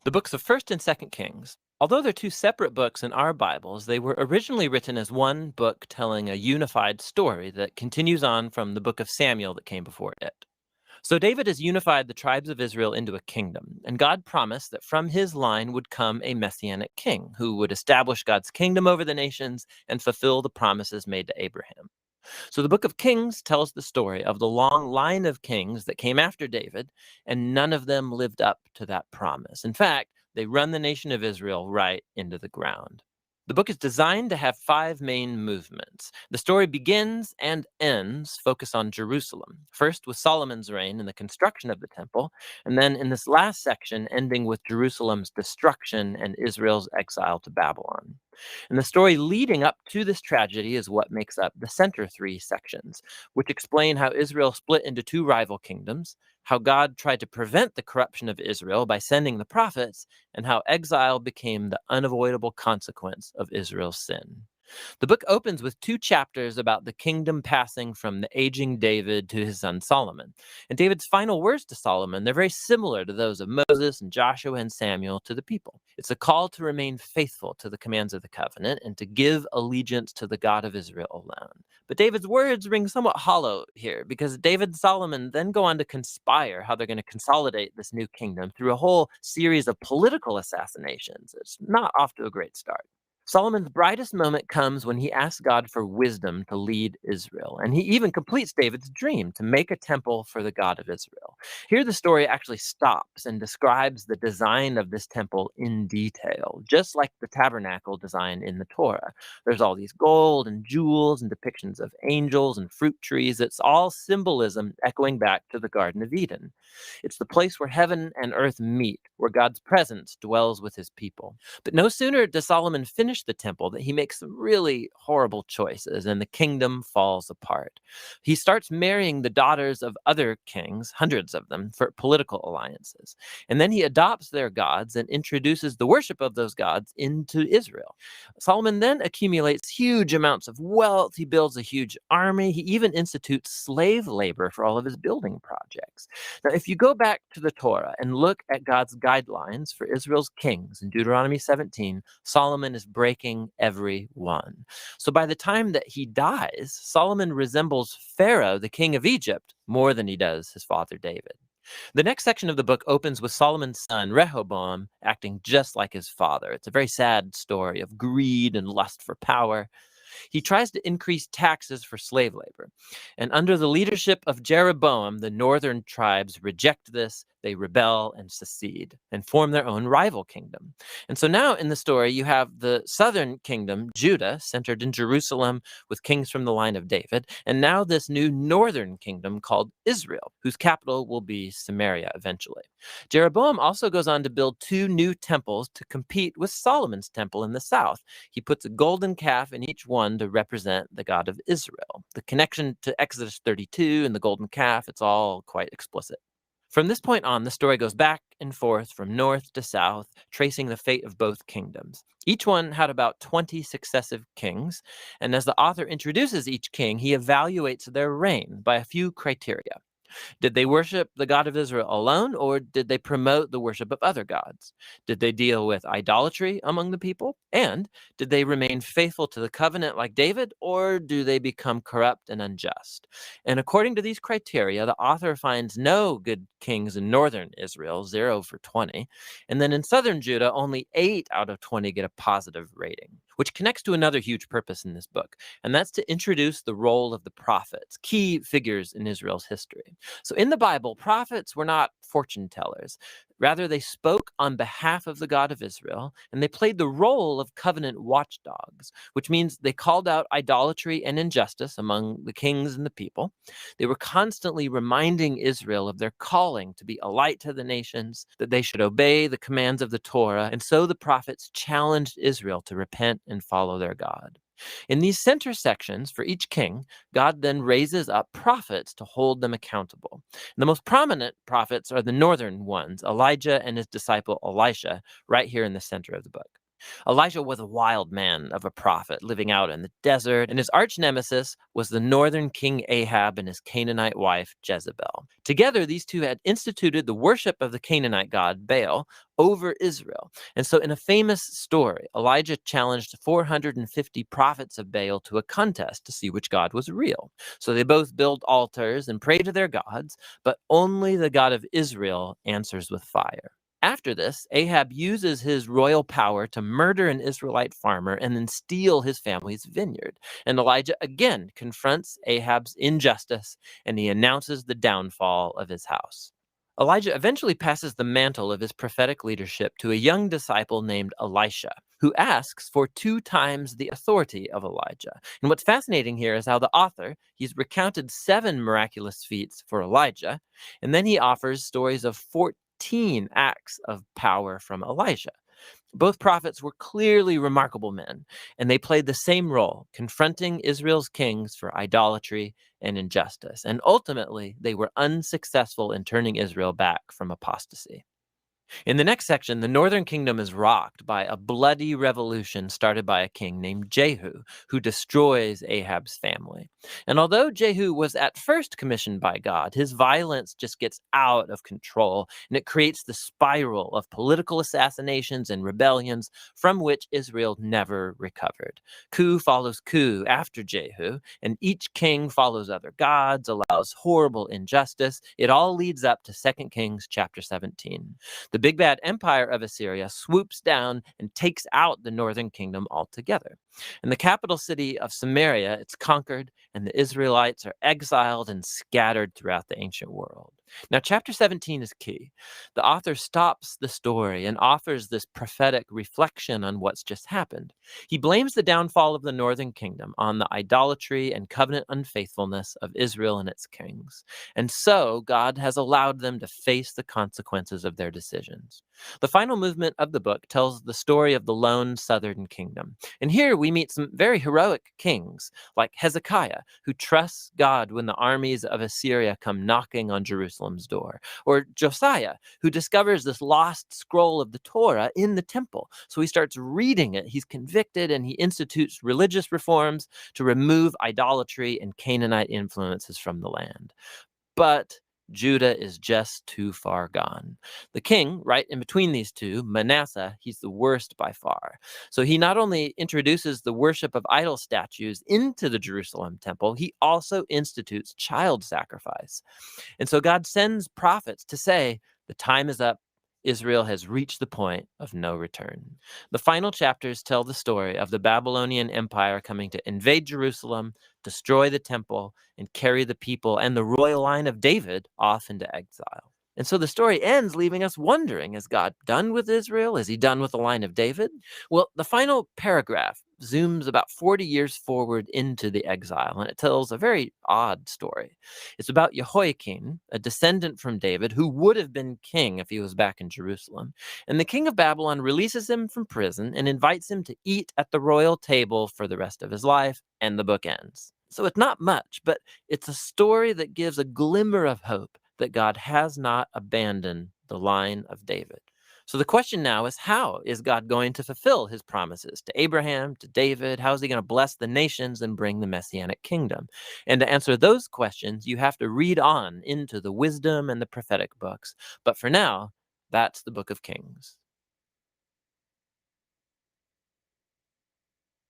The books of 1st and 2nd Kings, although they're two separate books in our Bibles, they were originally written as one book telling a unified story that continues on from the book of Samuel that came before it. So David has unified the tribes of Israel into a kingdom, and God promised that from his line would come a messianic king who would establish God's kingdom over the nations and fulfill the promises made to Abraham. So the book of Kings tells the story of the long line of kings that came after David, and none of them lived up to that promise. In fact, they run the nation of Israel right into the ground. The book is designed to have 5 main movements. The story begins and ends focus on Jerusalem, first with Solomon's reign and the construction of the temple, and then in this last section ending with Jerusalem's destruction and Israel's exile to Babylon. And the story leading up to this tragedy is what makes up the center 3 sections, which explain how Israel split into 2 rival kingdoms, how God tried to prevent the corruption of Israel by sending the prophets, and how exile became the unavoidable consequence of Israel's sin. The book opens with 2 chapters about the kingdom passing from the aging David to his son Solomon. And David's final words to Solomon, they're very similar to those of Moses and Joshua and Samuel to the people. It's a call to remain faithful to the commands of the covenant and to give allegiance to the God of Israel alone. But David's words ring somewhat hollow here because David and Solomon then go on to conspire how they're going to consolidate this new kingdom through a whole series of political assassinations. It's not off to a great start. Solomon's brightest moment comes when he asks God for wisdom to lead Israel, and he even completes David's dream to make a temple for the God of Israel. Here, the story actually stops and describes the design of this temple in detail, just like the tabernacle design in the Torah. There's all these gold and jewels and depictions of angels and fruit trees. It's all symbolism echoing back to the Garden of Eden. It's the place where heaven and earth meet, where God's presence dwells with his people. But no sooner does Solomon finish the temple that he makes some really horrible choices and the kingdom falls apart. He starts marrying the daughters of other kings, hundreds of them, for political alliances. And then he adopts their gods and introduces the worship of those gods into Israel. Solomon then accumulates huge amounts of wealth. He builds a huge army. He even institutes slave labor for all of his building projects. Now, if you go back to the Torah and look at God's guidelines for Israel's kings in Deuteronomy 17, Solomon is breaking every one. So by the time that he dies, Solomon resembles Pharaoh, the king of Egypt, more than he does his father David. The next section of the book opens with Solomon's son, Rehoboam, acting just like his father. It's a very sad story of greed and lust for power. He tries to increase taxes for slave labor. And under the leadership of Jeroboam, the northern tribes reject this, they rebel and secede and form their own rival kingdom. And so now in the story, you have the southern kingdom, Judah, centered in Jerusalem with kings from the line of David, and now this new northern kingdom called Israel, whose capital will be Samaria eventually. Jeroboam also goes on to build 2 new temples to compete with Solomon's temple in the south. He puts a golden calf in each one to represent the God of Israel. The connection to Exodus 32 and the golden calf, it's all quite explicit. From this point on, the story goes back and forth from north to south, tracing the fate of both kingdoms. Each one had about 20 successive kings, and as the author introduces each king, he evaluates their reign by a few criteria. Did they worship the God of Israel alone, or did they promote the worship of other gods? Did they deal with idolatry among the people? And did they remain faithful to the covenant like David, or do they become corrupt and unjust? And according to these criteria, the author finds no good kings in northern Israel, 0 for 20. And then in southern Judah, only 8 out of 20 get a positive rating, which connects to another huge purpose in this book, and that's to introduce the role of the prophets, key figures in Israel's history. So in the Bible, prophets were not fortune tellers. Rather, they spoke on behalf of the God of Israel, and they played the role of covenant watchdogs, which means they called out idolatry and injustice among the kings and the people. They were constantly reminding Israel of their calling to be a light to the nations, that they should obey the commands of the Torah, and so the prophets challenged Israel to repent and follow their God. In these center sections for each king, God then raises up prophets to hold them accountable. The most prominent prophets are the northern ones, Elijah and his disciple Elisha, right here in the center of the book. Elijah was a wild man of a prophet living out in the desert, and his arch nemesis was the northern king Ahab and his Canaanite wife Jezebel. Together, these two had instituted the worship of the Canaanite god Baal over Israel. And so, in a famous story, Elijah challenged 450 prophets of Baal to a contest to see which god was real. So they both build altars and pray to their gods, but only the God of Israel answers with fire. After this, Ahab uses his royal power to murder an Israelite farmer and then steal his family's vineyard. And Elijah again confronts Ahab's injustice, and he announces the downfall of his house. Elijah eventually passes the mantle of his prophetic leadership to a young disciple named Elisha, who asks for 2 times the authority of Elijah. And what's fascinating here is how the author, he's recounted 7 miraculous feats for Elijah, and then he offers stories of 14 acts of power from Elijah. Both prophets were clearly remarkable men, and they played the same role, confronting Israel's kings for idolatry and injustice. And ultimately, they were unsuccessful in turning Israel back from apostasy. In the next section, the northern kingdom is rocked by a bloody revolution started by a king named Jehu, who destroys Ahab's family. And although Jehu was at first commissioned by God, his violence just gets out of control, and it creates the spiral of political assassinations and rebellions from which Israel never recovered. Coup follows coup after Jehu, and each king follows other gods, allows horrible injustice. It all leads up to 2 Kings chapter 17. The big bad empire of Assyria swoops down and takes out the northern kingdom altogether. In the capital city of Samaria, it's conquered, and the Israelites are exiled and scattered throughout the ancient world. Now, chapter 17 is key. The author stops the story and offers this prophetic reflection on what's just happened. He blames the downfall of the northern kingdom on the idolatry and covenant unfaithfulness of Israel and its kings. And so, God has allowed them to face the consequences of their decisions. The final movement of the book tells the story of the lone southern kingdom. And here we meet some very heroic kings, like Hezekiah, who trusts God when the armies of Assyria come knocking on Jerusalem's door, or Josiah, who discovers this lost scroll of the Torah in the temple. So he starts reading it, he's convicted, and he institutes religious reforms to remove idolatry and Canaanite influences from the land. But Judah is just too far gone. The king, right in between these two, Manasseh, he's the worst by far. So he not only introduces the worship of idol statues into the Jerusalem temple, he also institutes child sacrifice. And so God sends prophets to say, the time is up. Israel has reached the point of no return. The final chapters tell the story of the Babylonian Empire coming to invade Jerusalem, destroy the temple, and carry the people and the royal line of David off into exile. And so the story ends leaving us wondering, is God done with Israel? Is he done with the line of David? Well, the final paragraph zooms about 40 years forward into the exile, and it tells a very odd story. It's about Jehoiakim, a descendant from David, who would have been king if he was back in Jerusalem. And the king of Babylon releases him from prison and invites him to eat at the royal table for the rest of his life, and the book ends. So it's not much, but it's a story that gives a glimmer of hope that God has not abandoned the line of David. So the question now is, how is God going to fulfill his promises to Abraham, to David? How is he going to bless the nations and bring the Messianic kingdom? And to answer those questions, you have to read on into the wisdom and the prophetic books. But for now, that's the book of Kings.